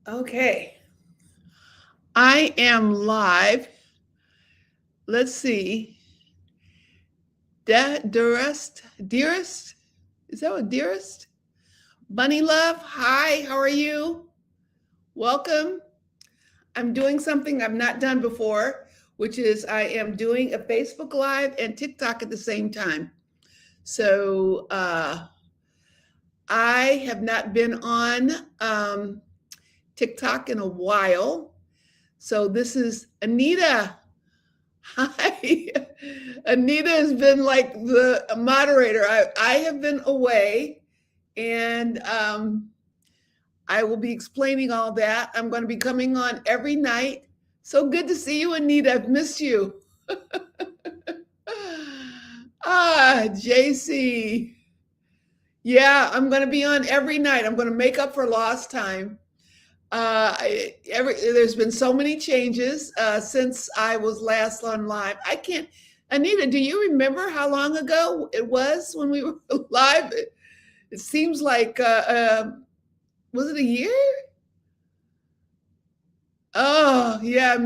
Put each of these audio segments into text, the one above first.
Okay, I am live. Let's see. Dearest? Is that what dearest? Bunny Love, hi, how are you? Welcome. I'm doing something I've not done before, which is I am doing a Facebook Live and TikTok at the same time. So I have not been on TikTok in a while. So this is Anita. Hi. Anita has been like the moderator. I have been away and I will be explaining all that. I'm going to be coming on every night. So good to see you, Anita. I've missed you. JC. Yeah, I'm going to be on every night. I'm going to make up for lost time. There's been so many changes since I was last on live. I can't. Anita, do you remember how long ago it was when we were live? It seems like was it a year? Oh yeah, I've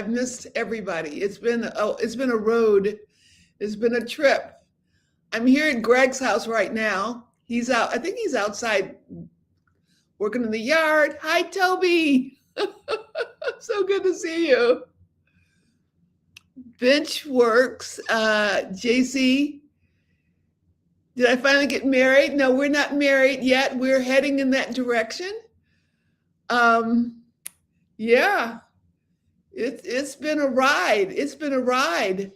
missed everybody. It's been a road. It's been a trip. I'm here at Greg's house right now. He's out. I think he's outside working in the yard. Hi, Toby. So good to see you. Bench works. JC, did I finally get married? No, we're not married yet. We're heading in that direction. Um, yeah, it's been a ride. It's been a ride.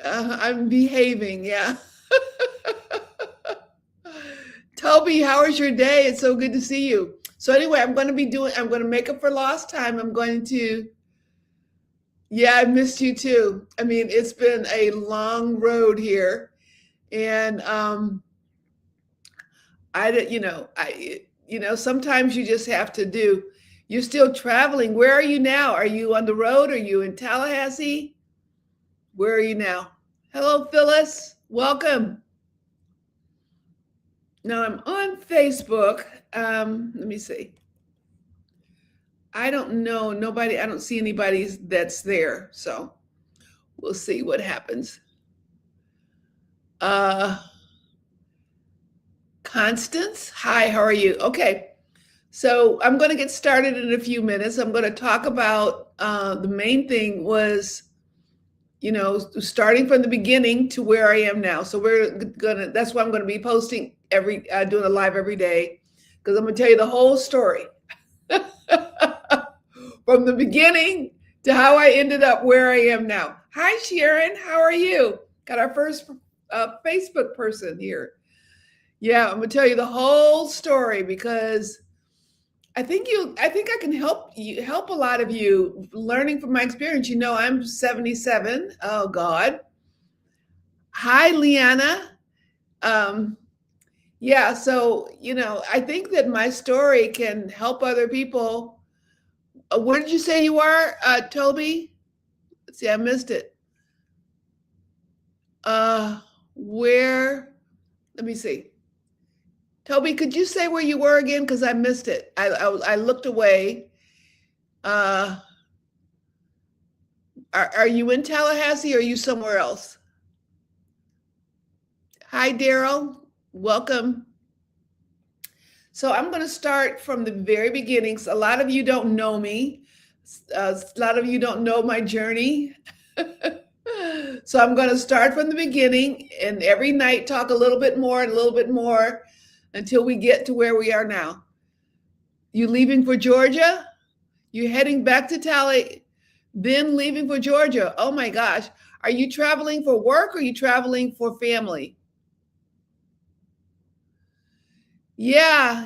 I'm behaving. Yeah. Toby, how was your day? It's so good to see you. So anyway, I'm going to make up for lost time. Yeah, I missed you too. I mean, it's been a long road here. And sometimes you just have to do. You're still traveling. Where are you now? Are you on the road? Are you in Tallahassee? Where are you now? Hello, Phyllis. Welcome. Now I'm on Facebook. Let me see. I don't know. I don't see anybody that's there. So we'll see what happens. Constance, hi, how are you? Okay. So I'm going to get started in a few minutes. I'm going to talk about the main thing was, starting from the beginning to where I am now. So that's why I'm going to be posting doing a live every day, because I'm going to tell you the whole story from the beginning to how I ended up where I am now. Hi, Sharon, how are you? Got our first Facebook person here. Yeah, I'm going to tell you the whole story because I think I can help a lot of you learning from my experience. I'm 77. Oh God. Hi, Liana. Yeah, so I think that my story can help other people. Where did you say you are, Toby? Let's see, I missed it. Where? Let me see. Toby, could you say where you were again? Because I missed it. I looked away. Are you in Tallahassee or are you somewhere else? Hi, Daryl. Welcome. So I'm going to start from the very beginnings. A lot of you don't know me. A lot of you don't know my journey. So I'm going to start from the beginning and every night talk a little bit more and a little bit more until we get to where we are now. You leaving for Georgia? You heading back to Tallahassee, then leaving for Georgia. Oh my gosh. Are you traveling for work or are you traveling for family? Yeah.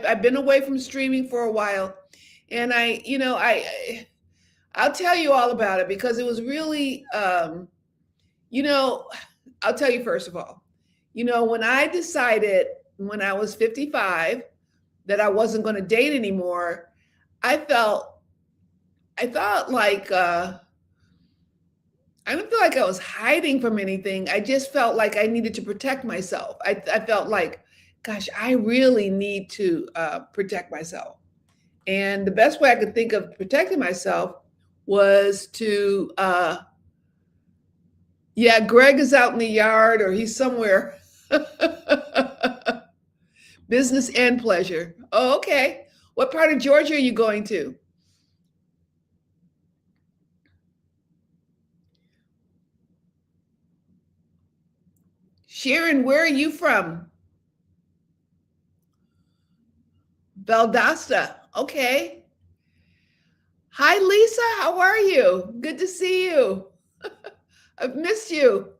I've been away from streaming for a while. And I'll tell you all about it because it was really, I'll tell you first of all, when I decided when I was 55 that I wasn't going to date anymore, I felt like I didn't feel like I was hiding from anything. I just felt like I needed to protect myself. I felt like gosh, I really need to protect myself. And the best way I could think of protecting myself was to, yeah, Greg is out in the yard or he's somewhere. Business and pleasure. Oh, okay. What part of Georgia are you going to? Sharon, where are you from? Valdosta. Okay. Hi, Lisa. How are you? Good to see you. I've missed you.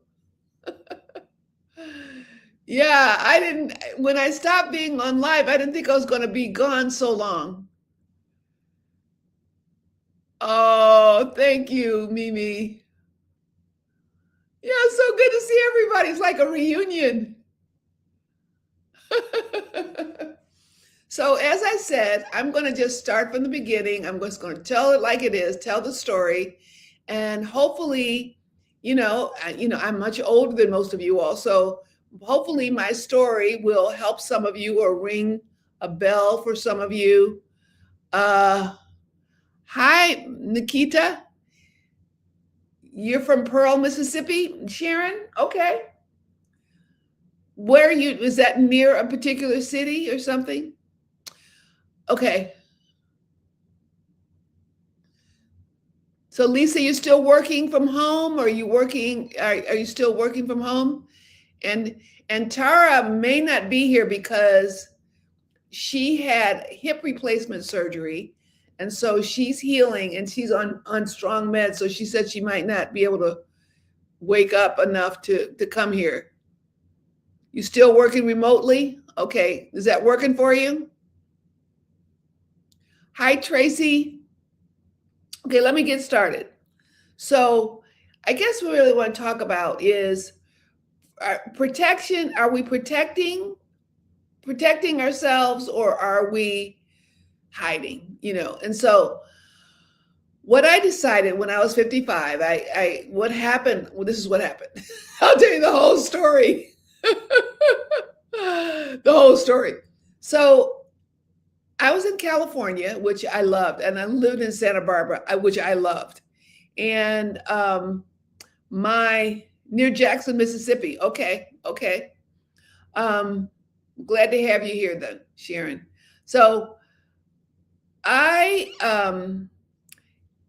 Yeah, I didn't, when I stopped being on live, I didn't think I was going to be gone so long. Oh, thank you, Mimi. Yeah, so good to see everybody. It's like a reunion. So, as I said, I'm going to just start from the beginning. I'm just going to tell it like it is, tell the story, and hopefully, I'm much older than most of you all, so hopefully my story will help some of you or ring a bell for some of you. Hi, Nikita. You're from Pearl, Mississippi, Sharon? Okay. Where are you? Is that near a particular city or something? Okay. So Lisa, you're still working from home? Or are you working? Are you still working from home? And and Tara may not be here because she had hip replacement surgery, and so she's healing and she's on strong meds. So she said she might not be able to wake up enough to come here. You still working remotely? Okay, is that working for you? Hi, Tracy. Okay, let me get started. So, I guess what we really want to talk about is protection. Are we protecting ourselves, or are we hiding? And so what I decided when I was 55, what happened, well, this is what happened. I'll tell you the whole story. The whole story. So I was in California, which I loved, and I lived in Santa Barbara, which I loved. And my near Jackson, Mississippi. Okay, okay. Um, Glad to have you here then, Sharon. So I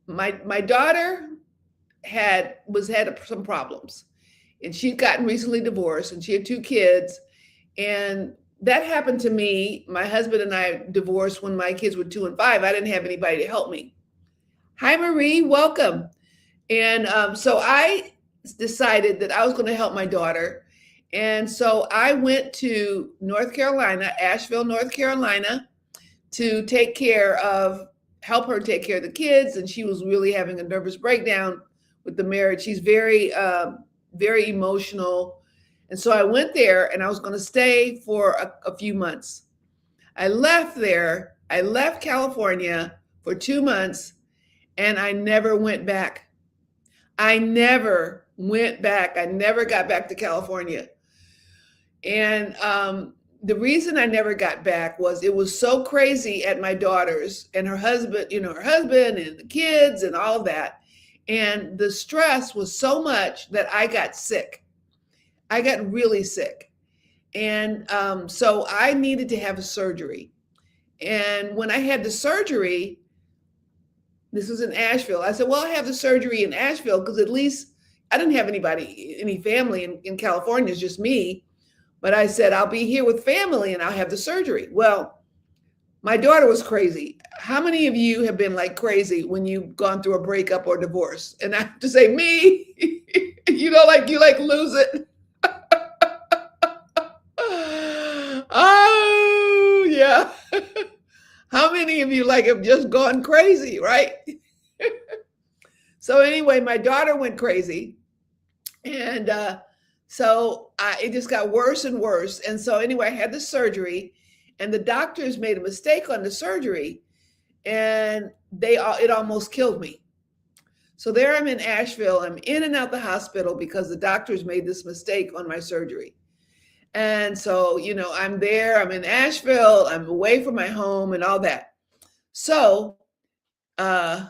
my daughter had some problems, and she'd gotten recently divorced, and she had two kids, and that happened to me. My husband and I divorced when my kids were 2 and 5. I didn't have anybody to help me. Hi, Marie, welcome. And so I decided that I was going to help my daughter. And so I went to North Carolina, Asheville, North Carolina, to help her take care of the kids. And she was really having a nervous breakdown with the marriage. She's very, very emotional. And so I went there and I was going to stay for a few months. I left California for 2 months, and I never went back. I never went back. I never got back to California. And the reason I never got back was it was so crazy at my daughter's and her husband, her husband and the kids and all that. And the stress was so much that I got sick. I got really sick. And so I needed to have a surgery. And when I had the surgery, this was in Asheville. I said, well, I'll have the surgery in Asheville because at least I didn't have any family in California. It's just me. But I said, I'll be here with family and I'll have the surgery. Well, my daughter was crazy. How many of you have been like crazy when you've gone through a breakup or divorce? And I have to say, me, you lose it. Oh, yeah. How many of you have just gone crazy, right? So anyway, my daughter went crazy, and so it just got worse and worse. And so anyway, I had the surgery, and the doctors made a mistake on the surgery, and it almost killed me. So there I'm in Asheville. I'm in and out the hospital because the doctors made this mistake on my surgery. And so, I'm there, I'm in Asheville, I'm away from my home and all that. So, uh,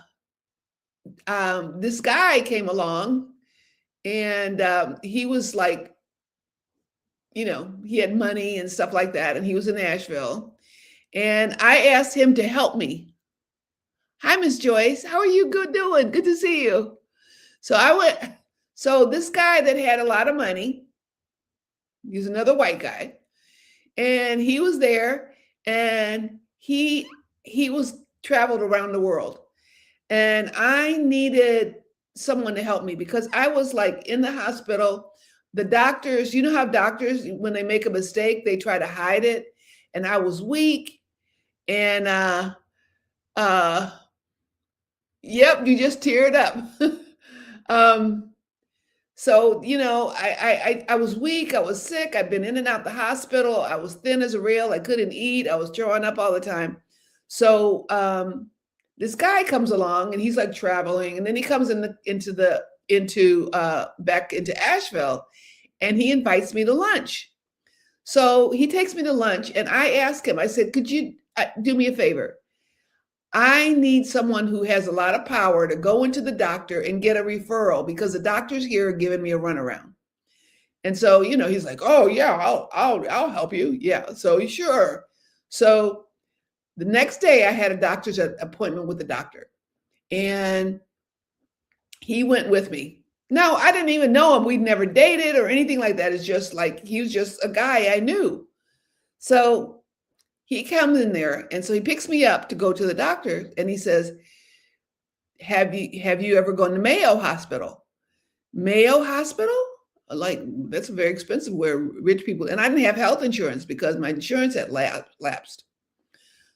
this guy came along and he was like, he had money and stuff like that. And he was in Asheville. And I asked him to help me. Hi, Miss Joyce. How are you good doing? Good to see you. So I went, so this guy that had a lot of money, he's another white guy, and he was there and he was traveled around the world. And I needed someone to help me because I was like in the hospital. The doctors, you know how doctors, when they make a mistake, they try to hide it. And I was weak. And uh yep, you just teared up. um so I was weak, I was sick, I've been in and out the hospital, I was thin as a rail, I couldn't eat, I was throwing up all the time. So this guy comes along and he's like traveling, and then he comes into back into Asheville, and he invites me to lunch. So he takes me to lunch, and I ask him, I said, could you do me a favor? I need someone who has a lot of power to go into the doctor and get a referral because the doctors here are giving me a runaround. And so, he's like, oh yeah, I'll help you. Yeah. So sure. So the next day I had a doctor's appointment with the doctor, and he went with me. No, I didn't even know him. We'd never dated or anything like that. It's just like he was just a guy I knew. So he comes in there, and so he picks me up to go to the doctor, and he says, have you ever gone to Mayo Hospital? Mayo Hospital? Like, that's very expensive where rich people, and I didn't have health insurance because my insurance had lapsed.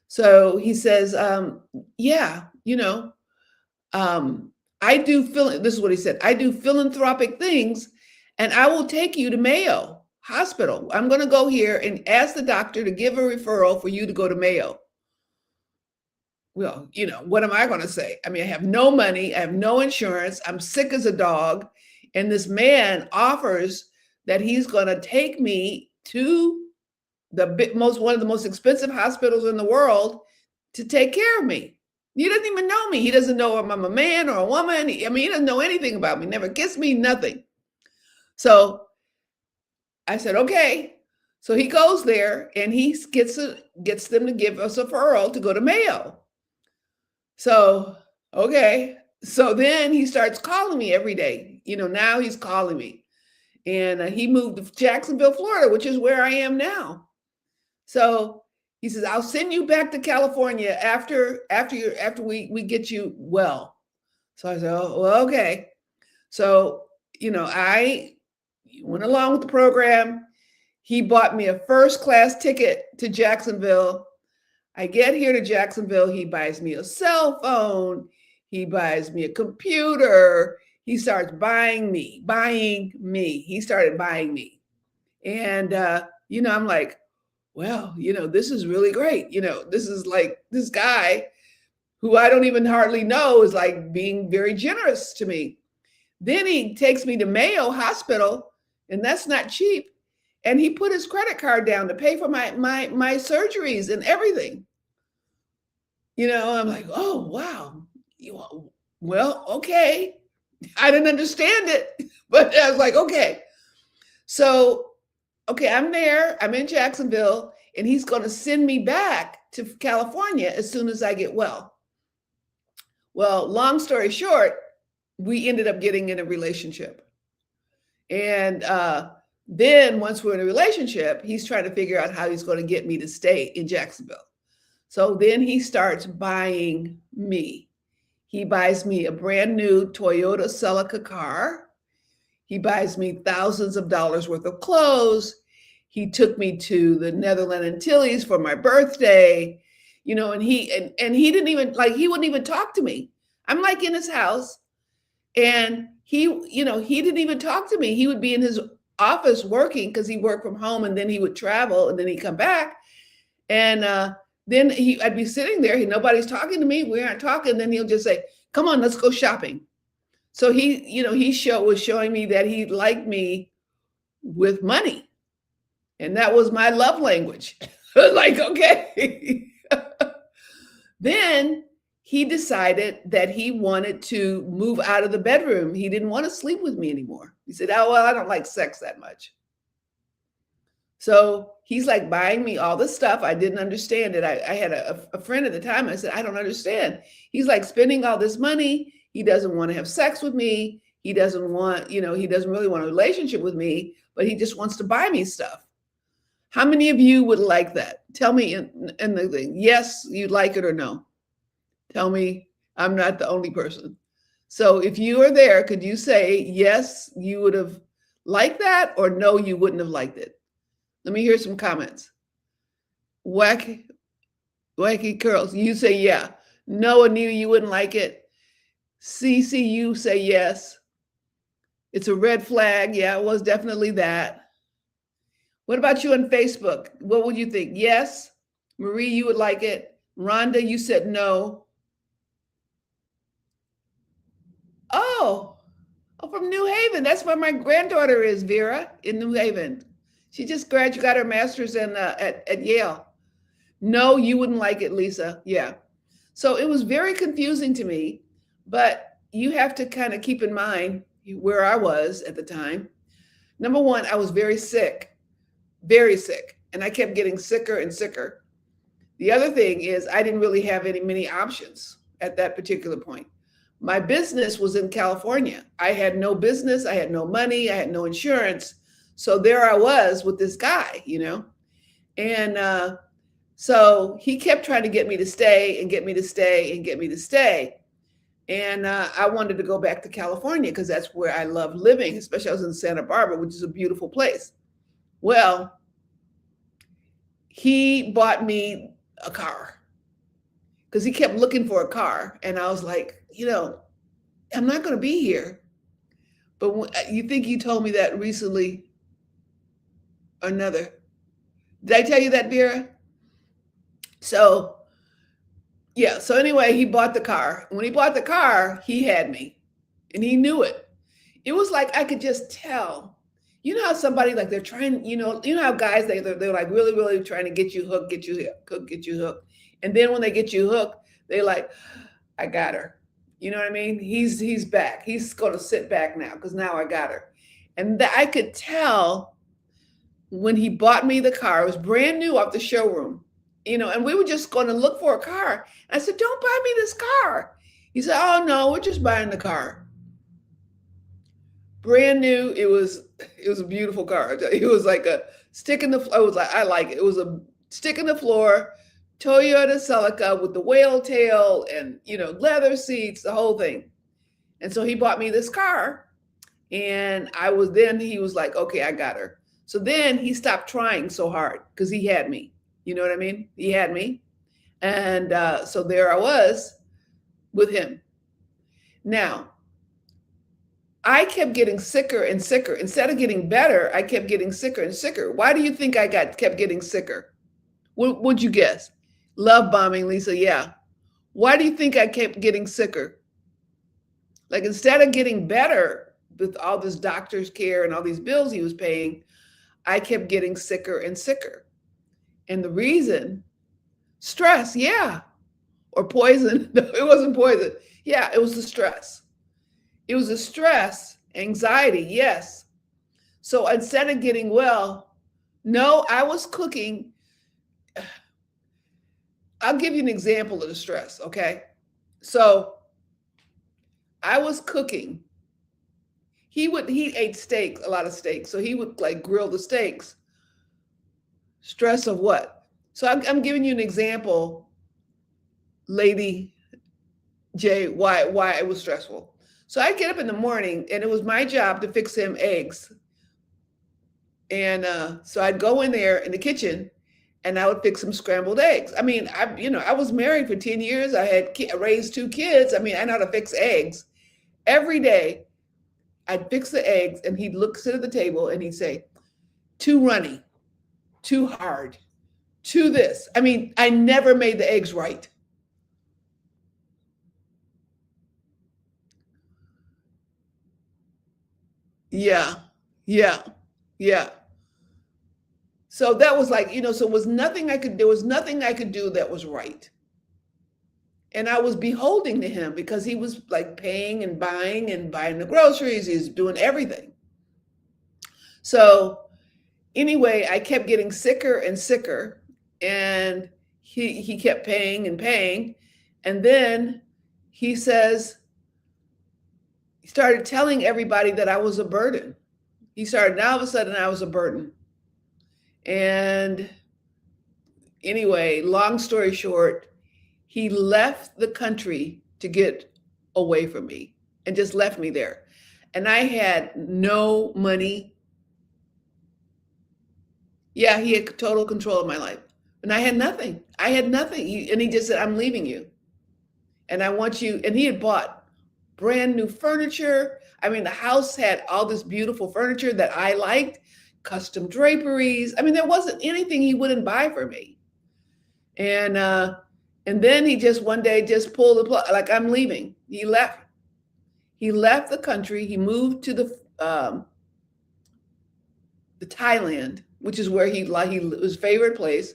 So he says, yeah, I do this is what he said, I do philanthropic things, and I will take you to Mayo Hospital. I'm going to go here and ask the doctor to give a referral for you to go to Mayo. Well, what am I going to say? I mean, I have no money, I have no insurance, I'm sick as a dog, and this man offers that he's going to take me to one of the most expensive hospitals in the world to take care of me. He doesn't even know me. He doesn't know if I'm a man or a woman. He doesn't know anything about me, never kissed me, nothing. So I said, okay. So he goes there and he gets them to give us a referral to go to Mayo. So, okay. So then he starts calling me every day. Now he's calling me. And he moved to Jacksonville, Florida, which is where I am now. So he says, I'll send you back to California after we get you well. So I said, oh, well, okay. So, I went along with the program. He bought me a first-class ticket to Jacksonville. I get here to Jacksonville. He buys me a cell phone. He buys me a computer. He starts buying me. He started buying me. And, I'm like, well, this is really great. This is like this guy who I don't even hardly know is like being very generous to me. Then he takes me to Mayo Hospital, and that's not cheap. And he put his credit card down to pay for my surgeries and everything. I'm like, oh, wow. Well, okay. I didn't understand it, but I was like, okay. So, okay, I'm there, I'm in Jacksonville, and he's going to send me back to California as soon as I get well. Well, long story short, we ended up getting in a relationship. And then once we're in a relationship, he's trying to figure out how he's going to get me to stay in Jacksonville. So then he starts buying me. He buys me a brand new Toyota Celica car. He buys me thousands of dollars worth of clothes. He took me to the Netherlands Antilles for my birthday, and he didn't even he wouldn't even talk to me. I'm like in his house, and he didn't even talk to me. He would be in his office working because he worked from home, and then he would travel, and then he'd come back. And then I'd be sitting there, nobody's talking to me. We aren't talking. Then he'll just say, come on, let's go shopping. So he was showing me that he liked me with money. And that was my love language. Like, okay. Then he decided that he wanted to move out of the bedroom. He didn't want to sleep with me anymore. He said, "Oh, well, I don't like sex that much." So he's like buying me all this stuff. I didn't understand it. I had a friend at the time. I said, "I don't understand." He's like spending all this money. He doesn't want to have sex with me. He doesn't want, he doesn't really want a relationship with me, but he just wants to buy me stuff. How many of you would like that? Tell me in the thing. Yes, you'd like it or no? Tell me I'm not the only person. So if you are there, could you say, yes, you would have liked that, or no, you wouldn't have liked it? Let me hear some comments. Wacky, wacky curls. You say, yeah. No, Anita, you wouldn't like it. CCU say yes. It's a red flag. Yeah, it was definitely that. What about you on Facebook? What would you think? Yes. Marie, you would like it. Rhonda, you said no. Oh, from New Haven. That's where my granddaughter is, Vera, in New Haven. She just graduated, got her master's at Yale. No, you wouldn't like it, Lisa. Yeah. So it was very confusing to me, but you have to kind of keep in mind where I was at the time. Number one, I was very sick, and I kept getting sicker and sicker. The other thing is I didn't really have many options at that particular point. My business was in California. I had no business. I had no money. I had no insurance. So there I was with this guy, and so he kept trying to get me to stay and get me to stay and get me to stay. And I wanted to go back to California because that's where I love living, especially I was in Santa Barbara, which is a beautiful place. Well, he bought me a car because he kept looking for a car. And I was like, I'm not going to be here. But you think you told me that recently? Another. Did I tell you that, Vera? So, yeah. So anyway, he bought the car. When he bought the car, he had me and he knew it. It was like I could just tell. You know how somebody like they're trying, how guys they're like really, really trying to get you hooked, get you hooked, get you hooked. And then when they get you hooked, they're like, I got her. You know what I mean? He's back. He's going to sit back now because now I got her. And I could tell when he bought me the car. It was brand new off the showroom, and we were just going to look for a car. And I said, don't buy me this car. He said, oh, no, we're just buying the car. Brand new. It was a beautiful car. It was like a stick in the floor. It was like, I like it. It was a stick in the floor, Toyota Celica with the whale tail and, leather seats, the whole thing. And so he bought me this car. And he was like, okay, I got her. So then he stopped trying so hard because he had me. You know what I mean? He had me. And so there I was with him. Now, I kept getting sicker and sicker. Instead of getting better, I kept getting sicker and sicker. Why do you think I kept getting sicker? What'd you guess? Love bombing, Lisa. Yeah. Why do you think I kept getting sicker? Like instead of getting better with all this doctor's care and all these bills he was paying, I kept getting sicker and sicker. And the reason, stress, yeah. Or poison. No, it wasn't poison. Yeah, it was the stress. It was the stress, anxiety, yes. So instead of getting well, no, I was cooking. I'll give you an example of the stress, okay? So I was cooking. He ate steak, a lot of steak. So he would like grill the steaks. Stress of what? So I'm giving you an example, Lady J, why it was stressful. So I'd get up in the morning and it was my job to fix him eggs. And so I'd go in there in the kitchen and I would fix some scrambled eggs. I mean, I was married for 10 years. I had raised 2 kids. I mean, I know how to fix eggs. Every day I'd fix the eggs and he'd sit at the table and he'd say, too runny, too hard, too this. I mean, I never made the eggs right. Yeah, yeah, yeah. So that was like, so there was nothing I could do that was right. And I was beholding to him because he was like paying and buying the groceries. He's doing everything. So anyway, I kept getting sicker and sicker, and he kept paying and paying. And then he started telling everybody that I was a burden. Now all of a sudden I was a burden. And anyway, long story short, he left the country to get away from me and just left me there. And I had no money. Yeah, he had total control of my life. And I had nothing. And he just said, I'm leaving you. And I want you. And he had bought brand new furniture. I mean, the house had all this beautiful furniture that I liked, custom draperies. I mean, there wasn't anything he wouldn't buy for me. And then he just one day just pulled the plug, like, I'm leaving. He left the country. He moved to the Thailand, which is where his favorite place.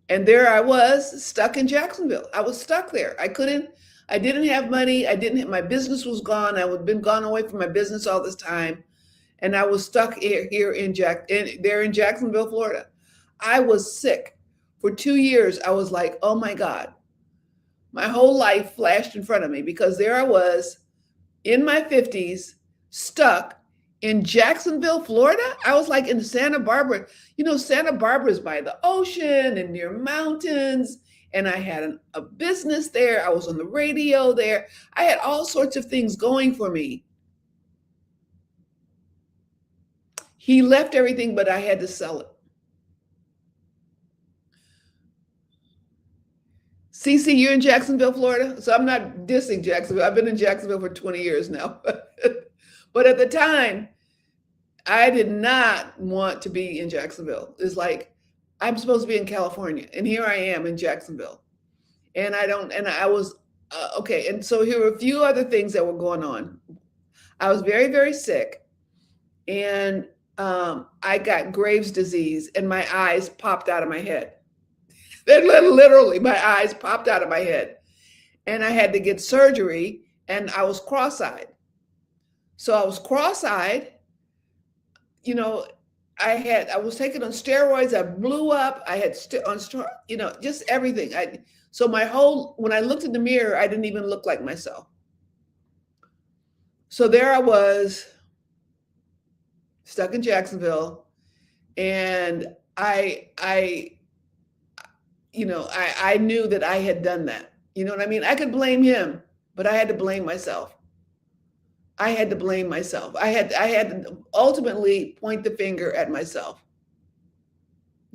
And there I was, stuck in Jacksonville. I was stuck there. I didn't have money. My business was gone. I had been gone away from my business all this time. And I was stuck here in Jacksonville, Florida. I was sick. For 2 years, I was like, oh my God. My whole life flashed in front of me because there I was in my 50s, stuck in Jacksonville, Florida. I was like in Santa Barbara. Santa Barbara is by the ocean and near mountains. And I had a business there. I was on the radio there. I had all sorts of things going for me. He left everything, but I had to sell it. Cece, you're in Jacksonville, Florida? So I'm not dissing Jacksonville. I've been in Jacksonville for 20 years now. But at the time, I did not want to be in Jacksonville. It's like, I'm supposed to be in California, and here I am in Jacksonville. And I was, okay. And so here were a few other things that were going on. I was very, very sick, and I got Graves' disease, and my eyes popped out of my head. Literally, my eyes popped out of my head, and I had to get surgery, and I was cross-eyed. So I was cross-eyed. I was taken on steroids. I blew up. I had just everything. When I looked in the mirror, I didn't even look like myself. So there I was, stuck in Jacksonville, and I knew that I had done that. You know what I mean? I could blame him, but I had to blame myself. I had to ultimately point the finger at myself.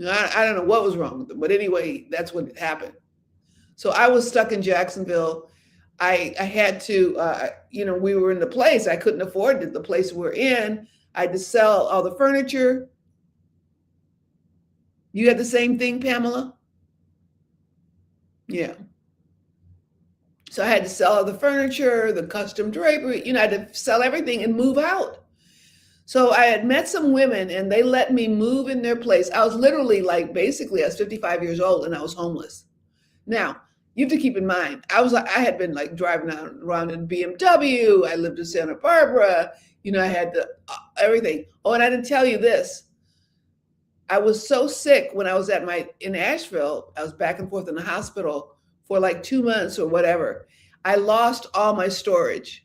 I don't know what was wrong with him, but anyway, that's what happened. So I was stuck in Jacksonville. I had to, we were in the place. I couldn't afford the place we're in. I had to sell all the furniture. You had the same thing, Pamela? Yeah. So I had to sell all the furniture, the custom drapery, I had to sell everything and move out. So I had met some women, and they let me move in their place. I was literally I was 55 years old, and I was homeless. Now, you have to keep in mind, I had been driving around in BMW. I lived in Santa Barbara. I had everything. Oh, and I didn't tell you this. I was so sick when I was in Asheville. I was back and forth in the hospital for 2 months or whatever. I lost all my storage.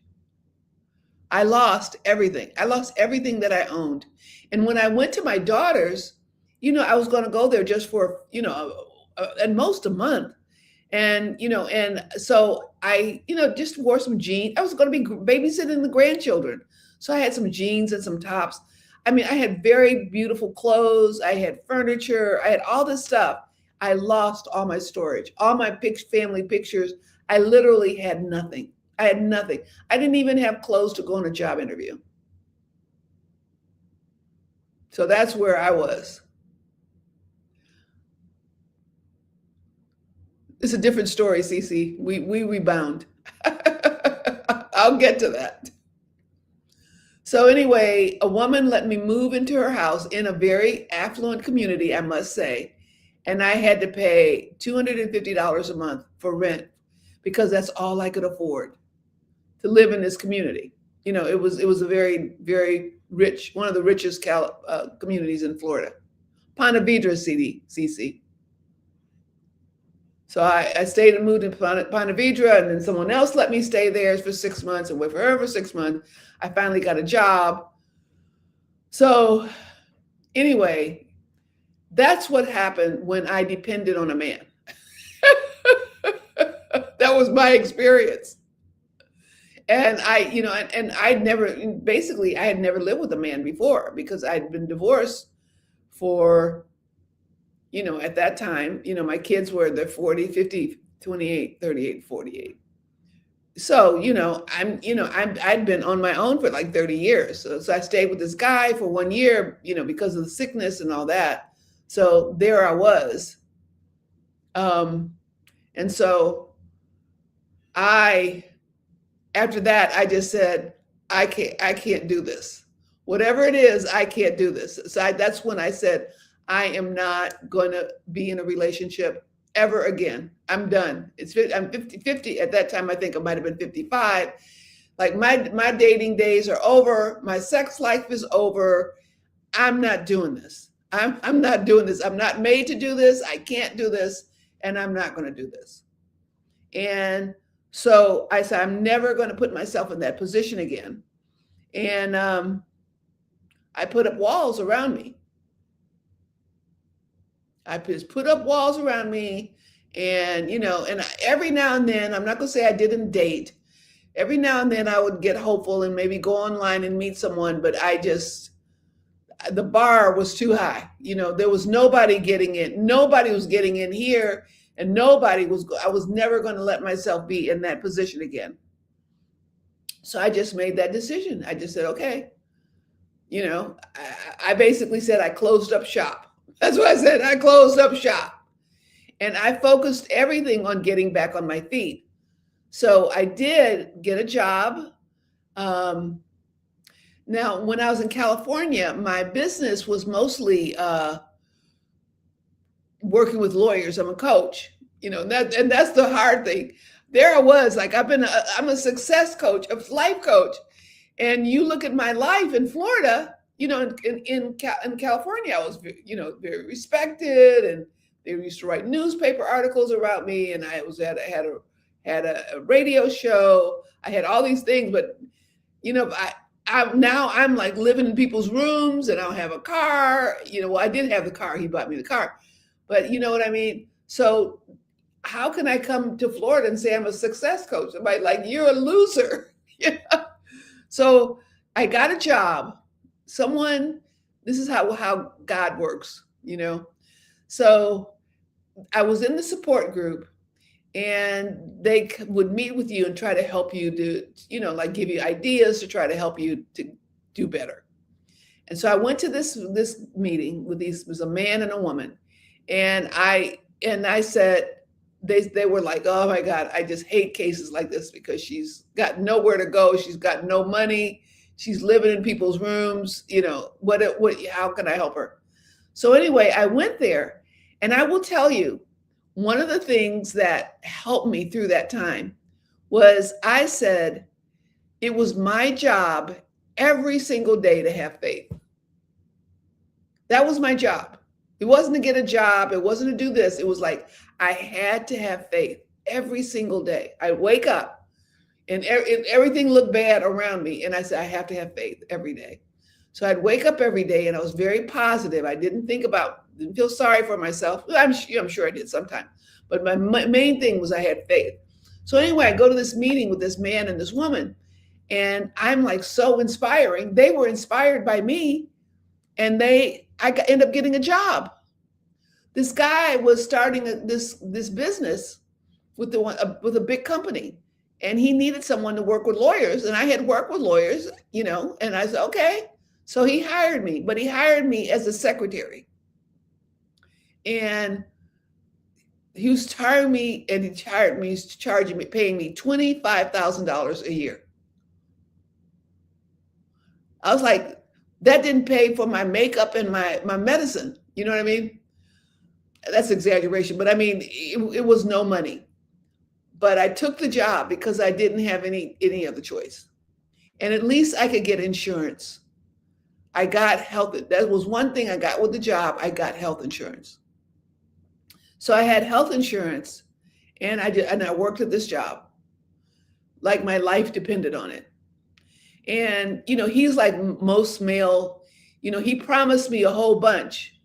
I lost everything. I lost everything that I owned. And when I went to my daughter's, I was going to go there just for, at most a month. And, and so I, just wore some jeans. I was going to be babysitting the grandchildren. So I had some jeans and some tops. I mean, I had very beautiful clothes. I had furniture. I had all this stuff. I lost all my storage, all my family pictures. I literally had nothing. I had nothing. I didn't even have clothes to go on a job interview. So that's where I was. It's a different story, Cece. We rebound. I'll get to that. So anyway, a woman let me move into her house in a very affluent community, I must say. And I had to pay $250 a month for rent because that's all I could afford to live in this community. It was a very, very rich, one of the richest communities in Florida, Ponte Vedra CC. So I stayed and moved in Ponte Vedra, and then someone else let me stay there for 6 months and wait for her for 6 months. I finally got a job. So anyway, that's what happened when I depended on a man. That was my experience. And I had never lived with a man before because I'd been divorced for, at that time, my kids were the 40, 50, 28, 38, 48. So, I'd been on my own for like 30 years. So I stayed with this guy for 1 year, because of the sickness and all that. So there I was. And so after that, I just said, I can't do this. Whatever it is, I can't do this. So that's when I said, I am not going to be in a relationship ever again. I'm done. I'm 50. At that time, I think I might have been 55. Like my dating days are over. My sex life is over. I'm not doing this. I'm not doing this. I'm not made to do this. I can't do this. And I'm not going to do this. And so I said, I'm never going to put myself in that position again. And I put up walls around me. I just put up walls around me. And, every now and then, I'm not going to say I didn't date. Every now and then I would get hopeful and maybe go online and meet someone. But the bar was too high. There was nobody getting in. Nobody was getting in here. And I was never going to let myself be in that position again. So I just made that decision. I just said, okay, I basically said I closed up shop. That's what I said. I closed up shop. And I focused everything on getting back on my feet. So I did get a job. Now, when I was in California, my business was mostly working with lawyers. I'm a coach, and that's the hard thing. There I was, like I'm a success coach, a life coach, and you look at my life in Florida, in California, I was, very respected, and they used to write newspaper articles about me, and I had a radio show. I had all these things, but I'm like living in people's rooms, and I don't have a car. Well, I did have the car. He bought me the car. But you know what I mean? So how can I come to Florida and say I'm a success coach? Am I like, you're a loser? So I got a job. This is how God works, So I was in the support group, and they would meet with you and try to help you do, like give you ideas to try to help you to do better. And so I went to this meeting was a man and a woman. And I said, they were like, oh my God, I just hate cases like this because she's got nowhere to go. She's got no money. She's living in people's rooms. How can I help her? So anyway, I went there, and I will tell you, one of the things that helped me through that time was I said, it was my job every single day to have faith. That was my job. It wasn't to get a job. It wasn't to do this. It was like I had to have faith every single day. I'd wake up and everything looked bad around me. And I said, I have to have faith every day. So I'd wake up every day, and I was very positive. I didn't feel sorry for myself. I'm sure I did sometimes. But my main thing was I had faith. So anyway, I go to this meeting with this man and this woman, and I'm like so inspiring. They were inspired by me, and I end up getting a job. This guy was starting this business with a big company, and he needed someone to work with lawyers, and I had worked with lawyers, and I said, okay. So he hired me, but he hired me as a secretary, and he was paying me $25,000 a year. I was like, that didn't pay for my makeup and my medicine. You know what I mean? That's exaggeration, but I mean, it was no money. But I took the job because I didn't have any other choice. And at least I could get insurance. I got health. That was one thing I got with the job. I got health insurance. So I had health insurance, and I worked at this job like my life depended on it. And he's like most male. He promised me a whole bunch.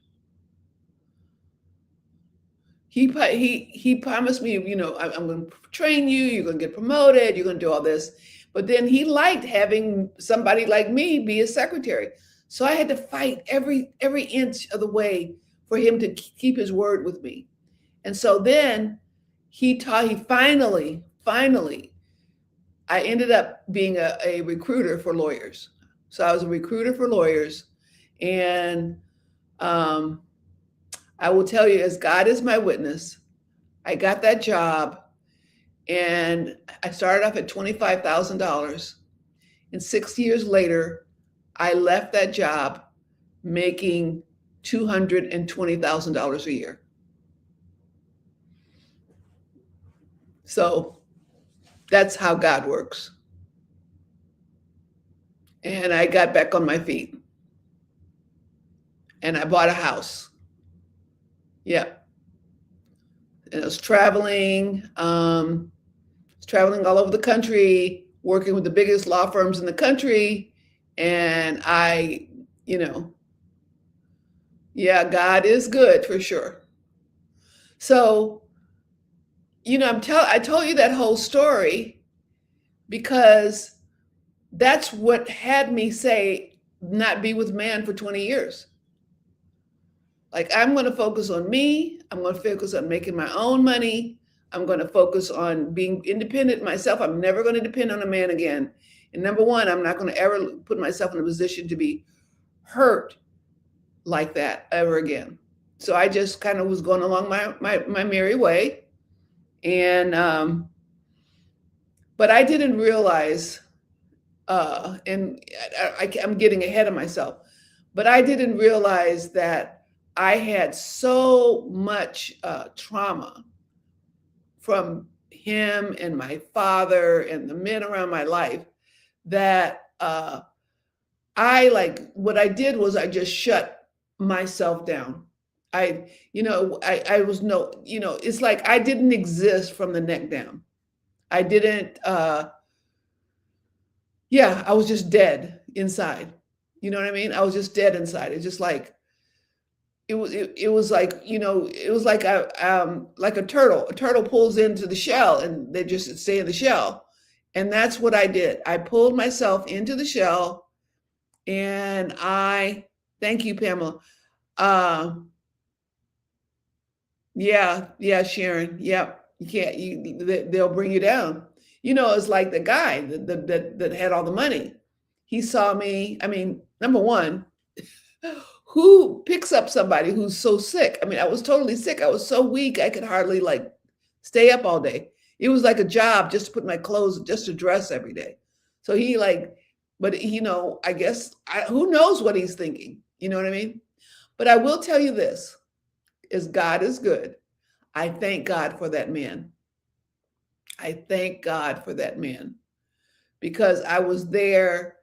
He promised me, I'm going to train you. You're going to get promoted. You're going to do all this. But then he liked having somebody like me be his secretary. So I had to fight every inch of the way for him to keep his word with me. And so then he finally, I ended up being a recruiter for lawyers. So I was a recruiter for lawyers. And I will tell you, as God is my witness, I got that job and I started off at $25,000. And 6 years later, I left that job making $220,000 a year. So that's how God works. And I got back on my feet. And I bought a house. Yeah. And I was traveling all over the country, working with the biggest law firms in the country. And God is good for sure. So, I told you that whole story because that's what had me say, not be with man for 20 years. Like, I'm going to focus on me. I'm going to focus on making my own money. I'm going to focus on being independent myself. I'm never going to depend on a man again. And number one, I'm not going to ever put myself in a position to be hurt like that ever again. So I just kind of was going along my merry way. And, but I didn't realize, and I'm getting ahead of myself, but I didn't realize that I had so much trauma from him and my father and the men around my life that what I did was I just shut myself down. It's like I didn't exist from the neck down. I didn't, I was just dead inside. You know what I mean? I was just dead inside. It's just like, it was like, it was like a turtle. A turtle pulls into the shell and they just stay in the shell. And that's what I did. I pulled myself into the shell and thank you, Pamela. Yeah, Sharon. Yep. You can't, they'll bring you down. It's like the guy that had all the money. He saw me. I mean, number one, who picks up somebody who's so sick? I mean, I was totally sick. I was so weak. I could hardly stay up all day. It was like a job just to put my clothes, just to dress every day. So but I guess, who knows what he's thinking? You know what I mean? But I will tell you this, as God is good, I thank God for that man. I thank God for that man because I was there,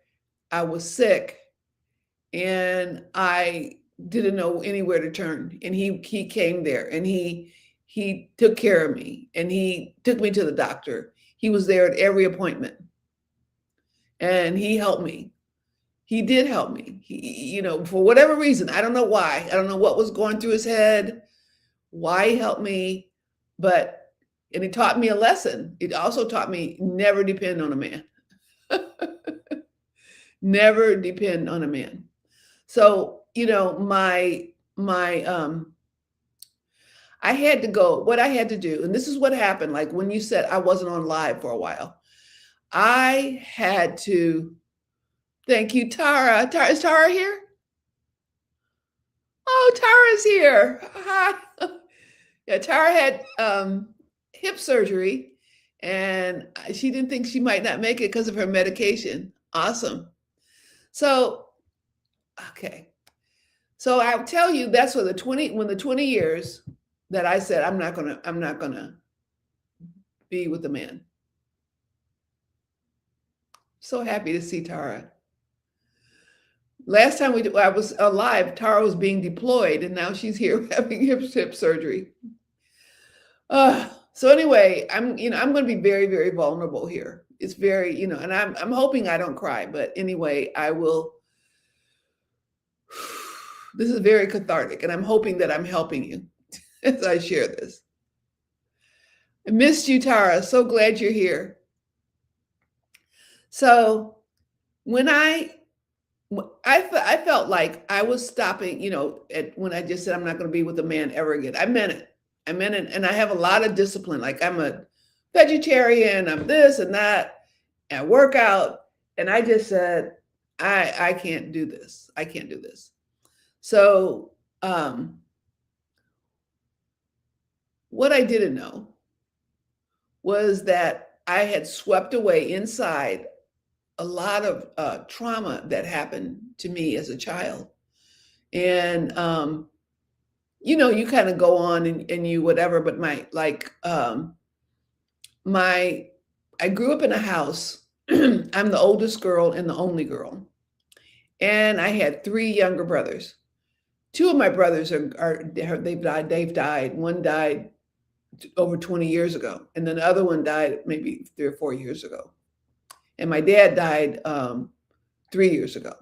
I was sick, and I didn't know anywhere to turn. And he came there and he took care of me and he took me to the doctor. He was there at every appointment and he helped me. He did help me. He, for whatever reason, I don't know why. I don't know what was going through his head, why he helped me, and he taught me a lesson. It also taught me never depend on a man. Never depend on a man. So, I had to go, what I had to do, and this is what happened. Like when you said I wasn't on live for a while, I had to, thank you, Tara. Is Tara here? Oh, Tara's here. Hi. Yeah, Tara had hip surgery and she didn't think she might not make it because of her medication. Awesome. So, okay. So I'll tell you that's when the 20 years that I said I'm not gonna be with the man. So happy to see Tara. Last time I was alive, Tara was being deployed, and now she's here having hip surgery. So anyway, I'm going to be very, very vulnerable here. It's very, and I'm hoping I don't cry, but anyway, I will. This is very cathartic, and I'm hoping that I'm helping you as I share this. I missed you, Tara. So glad you're here. So when I felt like I was stopping, when I just said I'm not going to be with a man ever again. I meant it. And I have a lot of discipline. Like I'm a vegetarian, I'm this and that, and I work out. And I just said, I can't do this. I can't do this. So what I didn't know was that I had swept away inside a lot of trauma that happened to me as a child. And, you kind of go on and you whatever, but I grew up in a house. I'm the oldest girl and the only girl. And I had 3 younger brothers. 2 of my brothers they've died. One died over 20 years ago. And then the other one died maybe 3 or 4 years ago. And my dad died 3 years ago.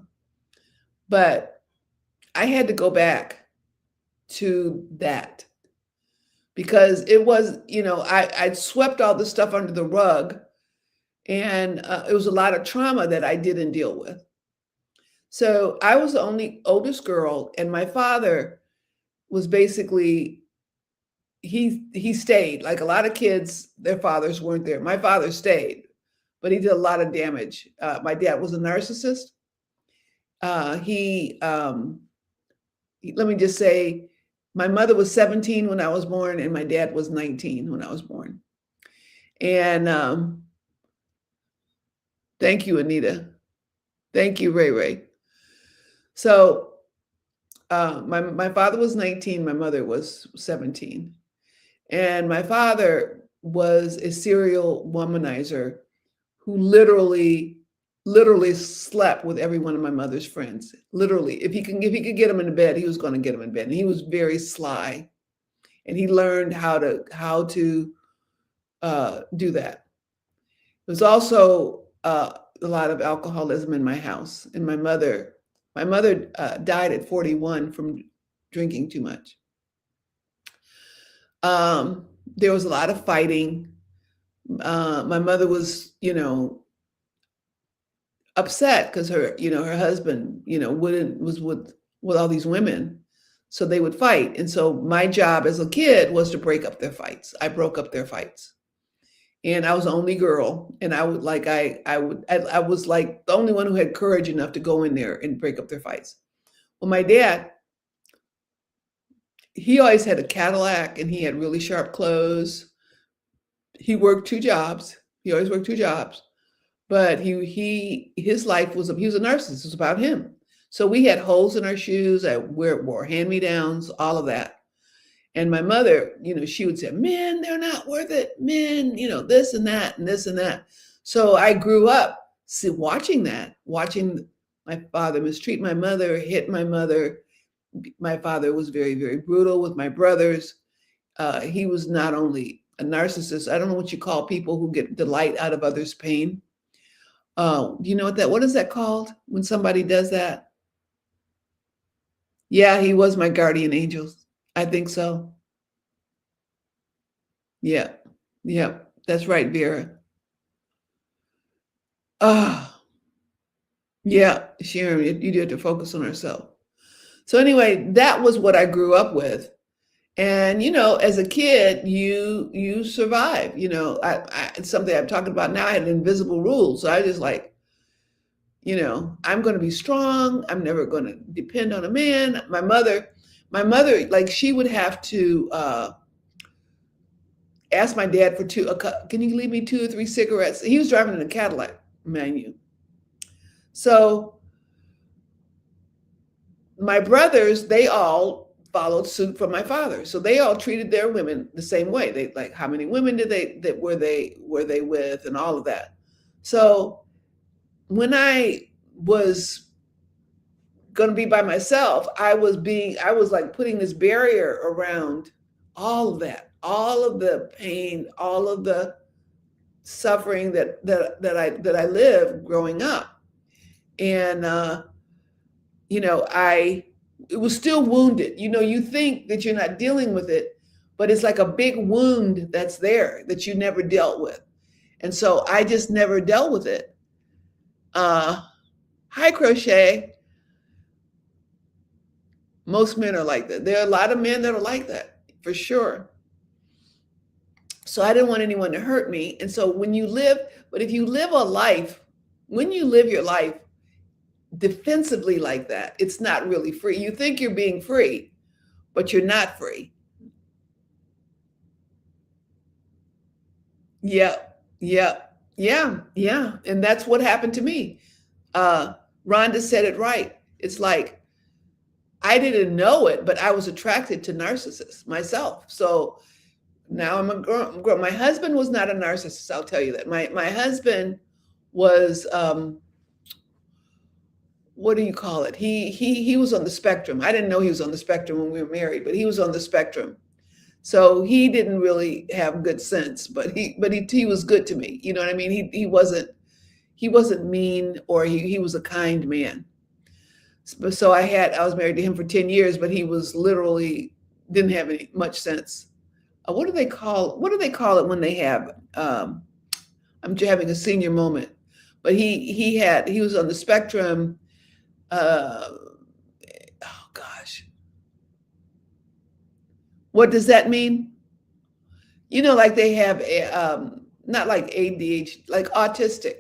But I had to go back to that because it was, I'd swept all this stuff under the rug, and it was a lot of trauma that I didn't deal with. So I was the only oldest girl, and my father was basically, he stayed. Like a lot of kids, their fathers weren't there. My father stayed, but he did a lot of damage. My dad was a narcissist. Let me just say, my mother was 17 when I was born, and my dad was 19 when I was born. And thank you, Anita. Thank you, Ray Ray. So my father was 19, my mother was 17. And my father was a serial womanizer who literally slept with every one of my mother's friends. Literally, if he could get him into bed, he was going to get him in bed. And he was very sly, and he learned how to do that. There's also a lot of alcoholism in my house, and my mother died at 41 from drinking too much. There was a lot of fighting. My mother was, upset because her husband, was with all these women. So they would fight. And so my job as a kid was to break up their fights. I broke up their fights. And I was the only girl. And I was like the only one who had courage enough to go in there and break up their fights. Well, my dad, he always had a Cadillac, and he had really sharp clothes. He worked 2 jobs. He always worked 2 jobs. But his life was, he was a narcissist. It was about him. So we had holes in our shoes. I wore hand-me-downs, all of that. And my mother, she would say, men, they're not worth it. Men, this and that and this and that. So I grew up watching my father mistreat my mother, hit my mother. My father was very, very brutal with my brothers. He was not only a narcissist. I don't know what you call people who get delight out of others' pain. Do you know what is that called when somebody does that? Yeah, he was my guardian angel. I think so. Yeah. Yeah. That's right, Vera. Yeah, Sharon, you do have to focus on herself. So anyway, that was what I grew up with. And, as a kid, you survive, it's something I'm talking about now. I had an invisible rule. So I just like, I'm going to be strong. I'm never going to depend on a man. My mother, like she would have to ask my dad for can you leave me 2 or 3 cigarettes? He was driving in a Cadillac, mind you. So my brothers, they all followed suit from my father. So they all treated their women the same way. They like, how many women did that were they with, and all of that. So when I was going to be by myself, I was like putting this barrier around all of that, all of the pain, all of the suffering that I lived growing up. And it was still wounded. You think that you're not dealing with it, but it's like a big wound that's there that you never dealt with. And so I just never dealt with it. Hi, Crochet. Most men are like that. There are a lot of men that are like that, for sure. So I didn't want anyone to hurt me. And so when you live your life defensively like that, it's not really free. You think you're being free, but you're not free. Yeah, yeah, yeah. And that's what happened to me. Rhonda said it right. It's like, I didn't know it, but I was attracted to narcissists myself. So now I'm a girl. My husband was not a narcissist. I'll tell you that. My husband was, what do you call it? He was on the spectrum. I didn't know he was on the spectrum when we were married, but he was on the spectrum. So he didn't really have good sense, but he was good to me. You know what I mean? He wasn't mean, or he was a kind man. So I was married to him for 10 years, but he was literally didn't have much sense. What do they call it when they have, I'm having a senior moment, but he was on the spectrum. Oh gosh. What does that mean? Like they have not like ADHD, like autistic,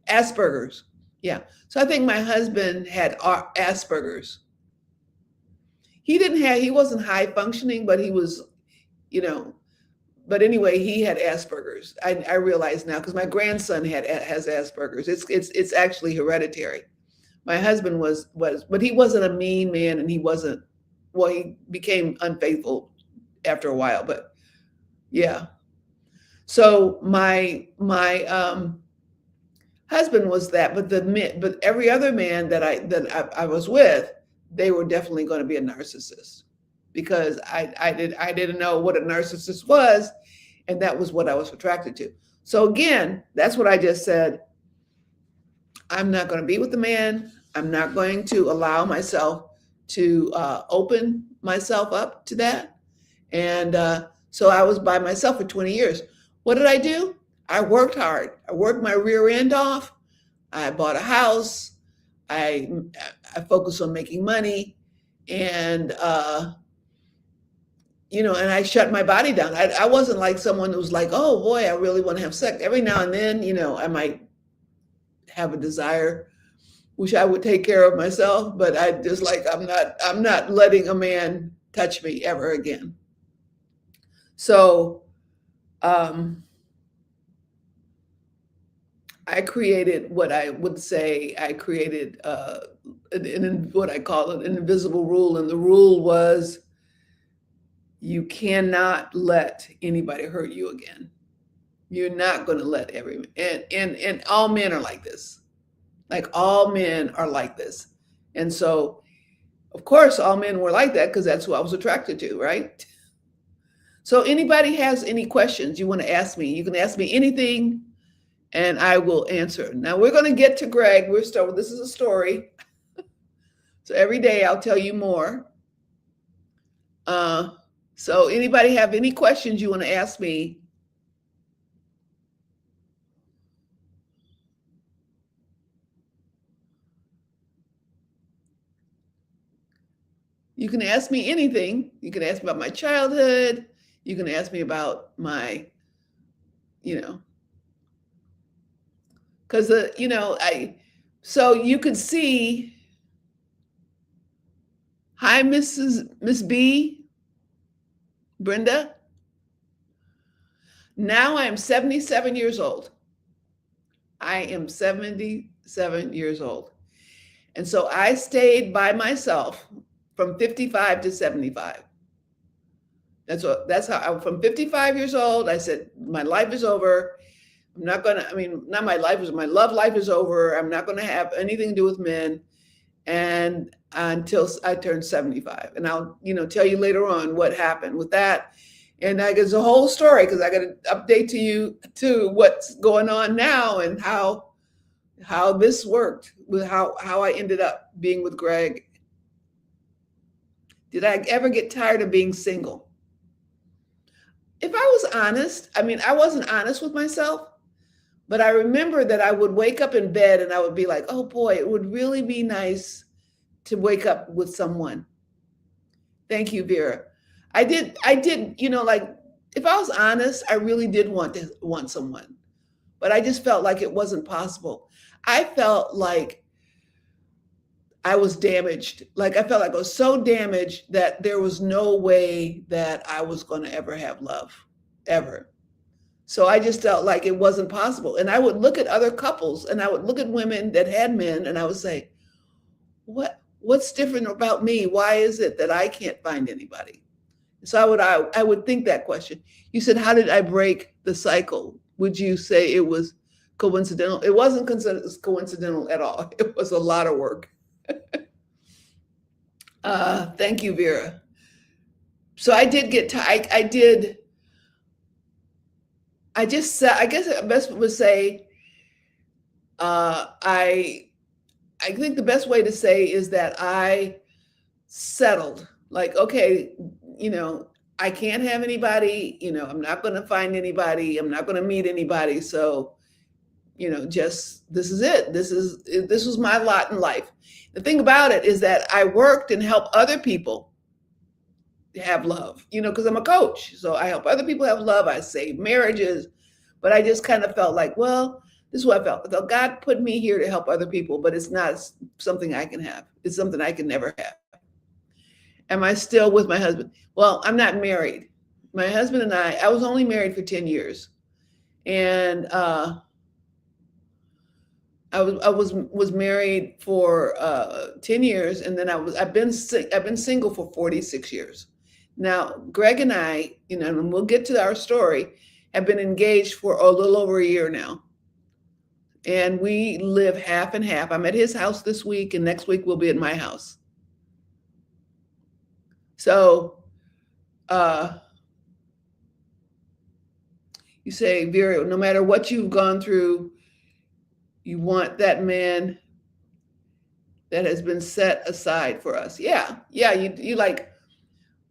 Asperger's. Yeah. So I think my husband had Asperger's. He wasn't high functioning, but he was, but anyway, he had Asperger's. I realize now, because my grandson has Asperger's. It's actually hereditary. My husband was, but he wasn't a mean man, and he became unfaithful after a while, but yeah. So my husband was that, but every other man that I was with, they were definitely going to be a narcissist, because I didn't know what a narcissist was, and that was what I was attracted to. So again, that's what I just said. I'm not going to be with the man. I'm not going to allow myself to open myself up to that. And so I was by myself for 20 years. What did I do? I worked hard. I worked my rear end off. I bought a house. I focused on making money, and and I shut my body down. I wasn't like someone who was like, oh boy, I really want to have sex. Every now and then, I might have a desire, which I would take care of myself, but I just like, I'm not letting a man touch me ever again. So I created what I would say, what I call an invisible rule. And the rule was, you cannot let anybody hurt you again. You're not going to let and all men are like this. Like, all men are like this. And so, of course, all men were like that, because that's who I was attracted to, right? So anybody has any questions you want to ask me, you can ask me anything, and I will answer. Now we're going to get to Greg. This is a story. So every day I'll tell you more. So anybody have any questions you want to ask me? You can ask me anything. You can ask me about my childhood. You can ask me about my, because so you could see. Hi, Miss B, Brenda. Now I am 77 years old. I am 77 years old. And so I stayed by myself from 55 to 75. That's how from 55 years old, I said, my life is over. I'm not gonna, I mean, not my life is, my love life is over. I'm not gonna have anything to do with men. And until I turned 75. And I'll, tell you later on what happened with that. And I guess a whole story, because I got to update to you to what's going on now and how this worked with how I ended up being with Greg. Did I ever get tired of being single? If I was honest, I mean, I wasn't honest with myself, but I remember that I would wake up in bed and I would be like, oh boy, it would really be nice to wake up with someone. Thank you, Vera. I did, like, if I was honest, I really did want someone, but I just felt like it wasn't possible. I felt like I was damaged. Like I felt like I was so damaged that there was no way that I was going to ever have love, ever. So I just felt like it wasn't possible. And I would look at other couples and I would look at women that had men and I would say, what's different about me? Why is it that I can't find anybody? So I would think that question. You said, how did I break the cycle? Would you say it was coincidental? It wasn't coincidental at all. It was a lot of work. Thank you, Vera. So I did get tired. I guess the best would say, I think the best way to say is that I settled. Like, okay, I can't have anybody, I'm not going to find anybody. I'm not going to meet anybody. So, just, this is it. This was my lot in life. The thing about it is that I worked and helped other people have love, because I'm a coach. So I help other people have love. I save marriages, but I just kind of felt like, well, this is what I felt. God put me here to help other people, but it's not something I can have. It's something I can never have. Am I still with my husband? Well, I'm not married. My husband and I was only married for 10 years. And I was married for 10 years, and then I've been single for 46 years. Now, Greg and I, and we'll get to our story, have been engaged for a little over a year now. And we live half and half. I'm at his house this week, and next week we'll be at my house. So, you say, Vera, no matter what you've gone through, you want that man that has been set aside for us. Yeah, you like,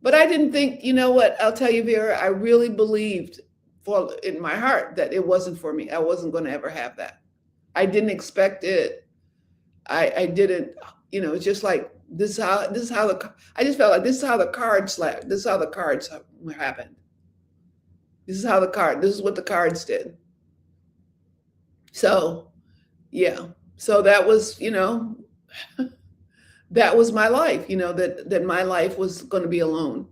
but I didn't think, you know what, I'll tell you, Vera, I really believed in my heart that it wasn't for me. I wasn't going to ever have that. I didn't expect it. I didn't, it's just like, I just felt like this is how the cards slapped. This is how the cards happened. This is what the cards did. So, yeah. So that was, that was my life, that my life was going to be alone.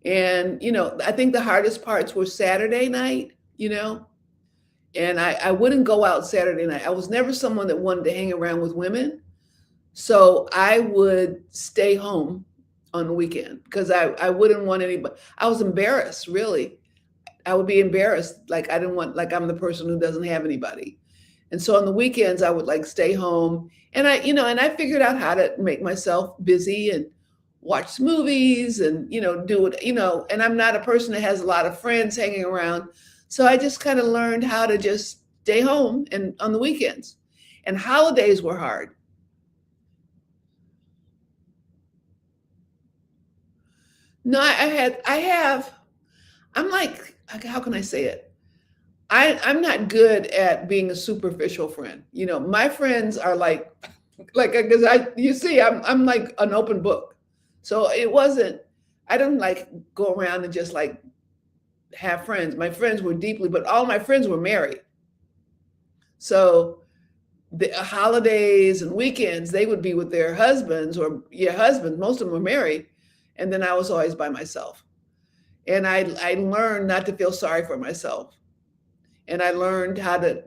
And, I think the hardest parts were Saturday night, and I wouldn't go out Saturday night. I was never someone that wanted to hang around with women. So I would stay home on the weekend because I wouldn't want anybody. I was embarrassed, really. I would be embarrassed. Like I'm the person who doesn't have anybody. And so on the weekends I would like stay home, and I figured out how to make myself busy and watch movies and, do it, and I'm not a person that has a lot of friends hanging around. So I just kind of learned how to just stay home and on the weekends, and holidays were hard. No, I'm like, how can I say it? I'm not good at being a superficial friend. My friends are like, because you see, I'm like an open book. So I don't like go around and just like have friends. My friends were but all my friends were married. So the holidays and weekends, they would be with their husbands or your husbands. Most of them were married. And then I was always by myself. And I learned not to feel sorry for myself. And I learned how to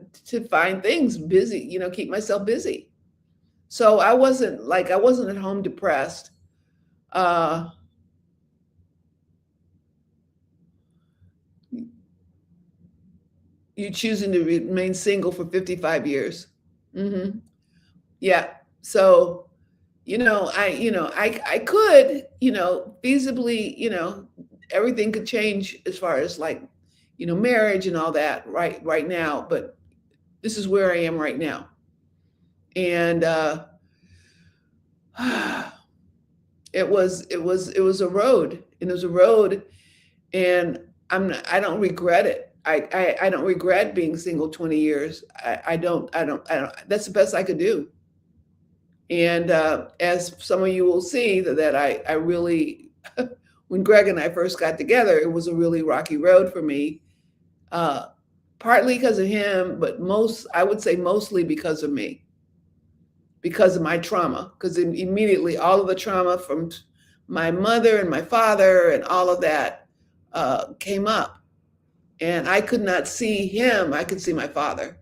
find things busy, keep myself busy. So I wasn't at home depressed. Uh, you choosing to remain single for 55 years. Hmm. Yeah. So, I could, feasibly, everything could change as far as like, marriage and all that right now, but this is where I am right now. And it was a road, and it was a road, and I don't regret it. I don't regret being single 20 years. I don't. That's the best I could do. And as some of you will see, that I really, when Greg and I first got together, it was a really rocky road for me. Uh, Partly because of him, but I would say mostly because of me, because of my trauma. Because immediately, all of the trauma from my mother and my father and all of that came up, and I could not see him. I could see my father.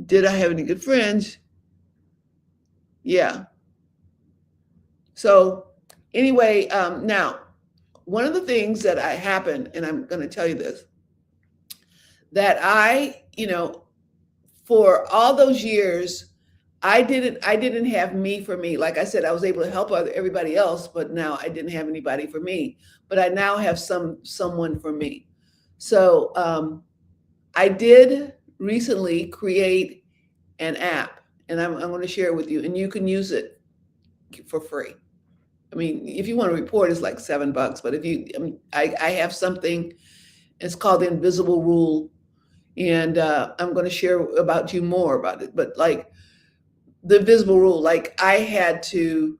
Did I have any good friends? Yeah. So anyway, now one of the things that I happened, and I'm going to tell you this, that for all those years, I didn't have me for me. Like I said, I was able to help everybody else, but now I didn't have anybody for me. But I now have someone for me. So I did recently create an app, and I'm going to share it with you, and you can use it for free. I mean, if you want to report, it's like $7. But if you, I have something. It's called the Invisible Rule, and I'm going to share about you more about it. But like the Invisible Rule, like I had to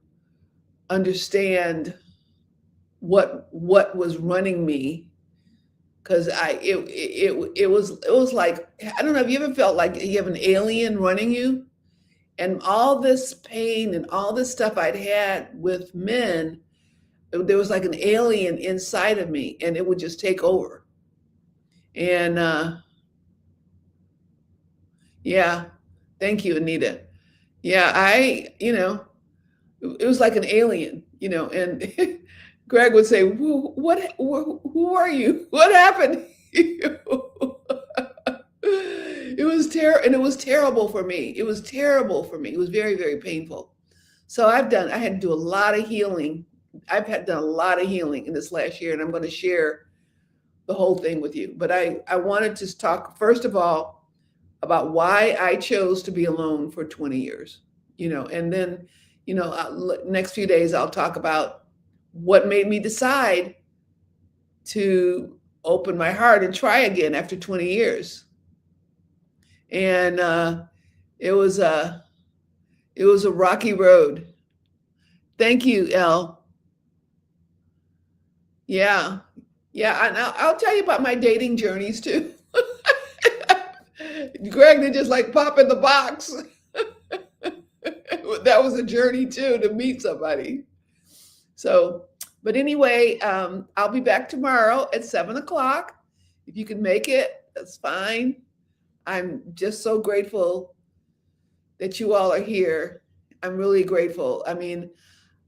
understand what was running me, because it was like, I don't know if you ever felt like you have an alien running you, and all this pain and all this stuff I'd had with men, there was like an alien inside of me, and it would just take over. And yeah, thank you, Anita. Yeah, it was like an alien, and Greg would say, who are you? What happened to you?" It was terrible, and it was terrible for me. It was terrible for me. It was very, very painful. So I had to do a lot of healing. I've had done a lot of healing in this last year, and I'm going to share the whole thing with you. But I wanted to talk, first of all, about why I chose to be alone for 20 years, and then, next few days, I'll talk about what made me decide to open my heart and try again after 20 years. And it was a rocky road. Thank you, Elle. Yeah. Yeah. And I'll tell you about my dating journeys too. Greg did just like pop in the box. That was a journey too, to meet somebody. So, but anyway, I'll be back tomorrow at 7 o'clock. If you can make it, that's fine. I'm just so grateful that you all are here. I'm really grateful. I mean,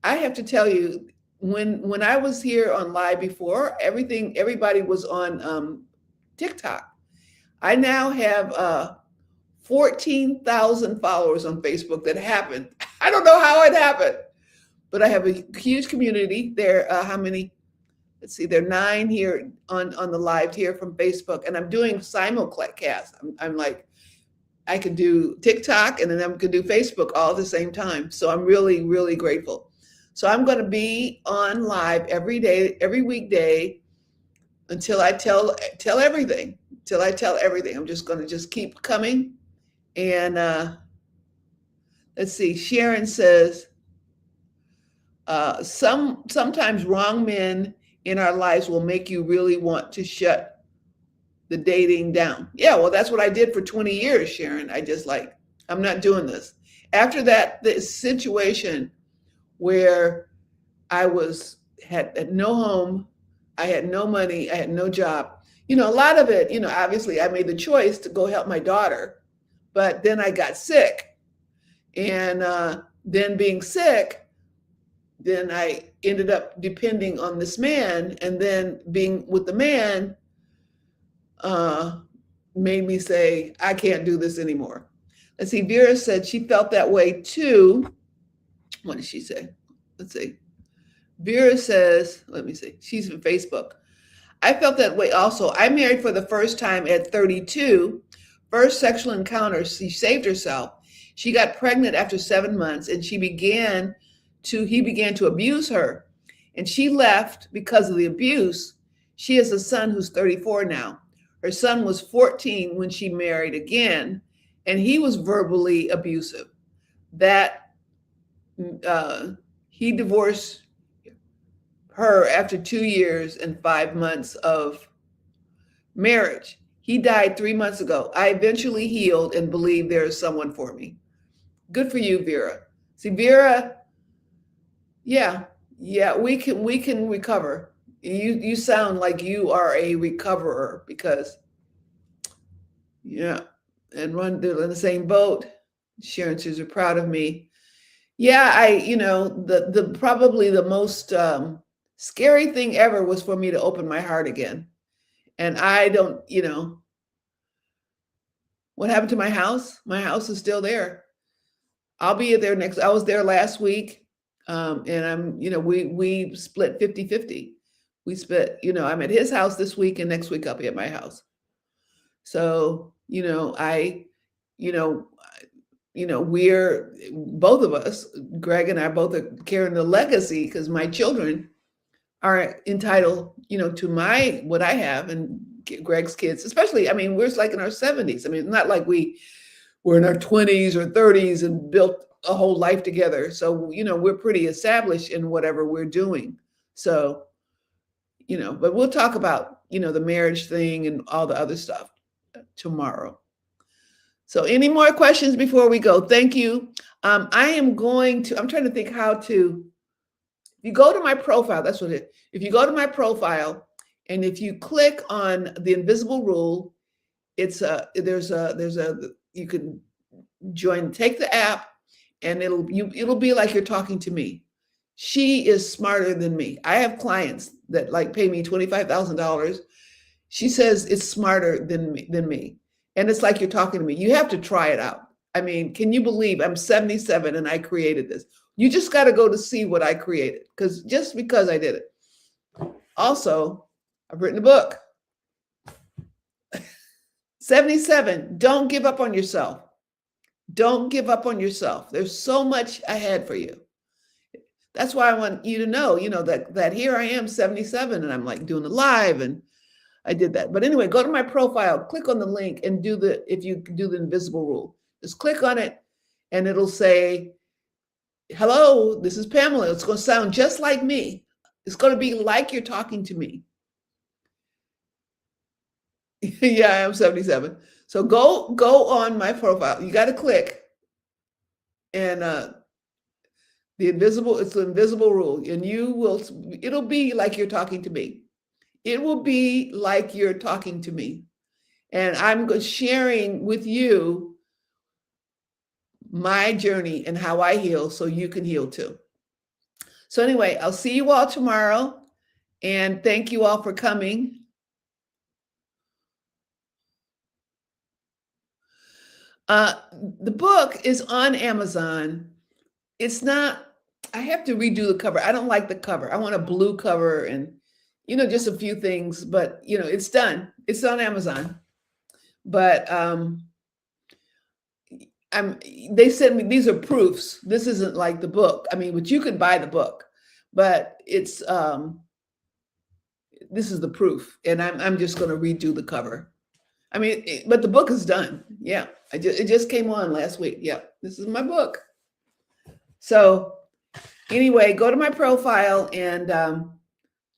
I have to tell you, when I was here on live before, everybody was on TikTok. I now have 14,000 followers on Facebook. That happened. I don't know how it happened, but I have a huge community. There, how many? Let's see, there are 9 here on the live here from Facebook, and I'm doing simulcast. I'm like, I could do TikTok and then I could do Facebook all at the same time. So I'm really, really grateful. So I'm going to be on live every day, every weekday, until I tell everything. Till I tell everything. I'm just going to just keep coming. And let's see. Sharon says, sometimes wrong men in our lives will make you really want to shut the dating down. Yeah, well, that's what I did for 20 years, Sharon. I just like, I'm not doing this. After that, this situation where I had no home, I had no money, I had no job. A lot of it, obviously I made the choice to go help my daughter, but then I got sick. And then being sick, then I ended up depending on this man, and then being with the man uh, made me say, I can't do this anymore. Let's see, Vera said she felt that way too. What did she say? Let's see. Vera says, let me see, she's on Facebook. I felt that way also. I married for the first time at 32. First sexual encounter, she saved herself. She got pregnant after 7 months, and he began to abuse her. And she left because of the abuse. She has a son who's 34 now. Her son was 14 when she married again, and he was verbally abusive. That he divorced her after 2 years and 5 months of marriage. He died 3 months ago. I eventually healed and believe there is someone for me. Good for you, Vera. See, Vera, yeah, we can recover. You sound like you are a recoverer because, yeah, and run in the same boat. Sharon says you're proud of me. Yeah, the probably the most scary thing ever was for me to open my heart again. And I don't, what happened to my house? My house is still there. I'll be there next. I was there last week. And we split 50-50. We split, I'm at his house this week, and next week I'll be at my house. So, we're both of us, Greg and I both are carrying the legacy because my children are entitled, to what I have, and Greg's kids, especially, we're like in our 70s. It's not like we were in our 20s or 30s and built a whole life together. So, we're pretty established in whatever we're doing. So, but we'll talk about, the marriage thing and all the other stuff tomorrow. So any more questions before we go? Thank you. I'm trying to think how to, if you go to my profile, that's what it, if you go to my profile and if you click on the invisible rule, you can take the app, and it'll be like you're talking to me. She is smarter than me. I have clients that like pay me $25,000. She says it's smarter than me. And it's like you're talking to me. You have to try it out. Can you believe I'm 77 and I created this? You just got to go to see what I created, because I did it. Also, I've written a book. 77, don't give up on yourself. Don't give up on yourself. There's so much ahead for you. That's why I want you to know, that here I am, 77, and I'm like doing the live, and I did that. But anyway, go to my profile, click on the link, and if you do the invisible rule, just click on it, and it'll say, hello, this is Pamela. It's going to sound just like me. It's going to be like you're talking to me. Yeah, I am 77. So go on my profile. You got to click, and it's the invisible rule, and it'll be like you're talking to me. It will be like you're talking to me. And I'm sharing with you my journey and how I heal so you can heal too. So anyway, I'll see you all tomorrow. And thank you all for coming. The book is on Amazon. It's not, I have to redo the cover. I don't like the cover. I want a blue cover and, just a few things, but it's done. It's on Amazon. But they sent me, these are proofs. This isn't like the book. But you could buy the book, but it's this is the proof, and I'm just going to redo the cover. But the book is done. Yeah, it just came on last week. Yeah, this is my book. So anyway, go to my profile and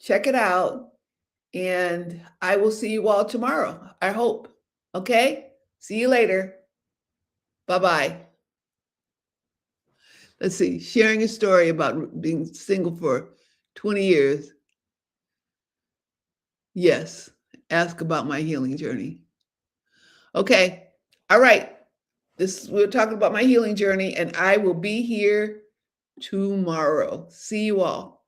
check it out, and I will see you all tomorrow, I hope. Okay, see you later. Bye-bye. Let's see, sharing a story about being single for 20 years. Yes, ask about my healing journey. Okay, all right. We're talking about my healing journey, and I will be here tomorrow. See you all.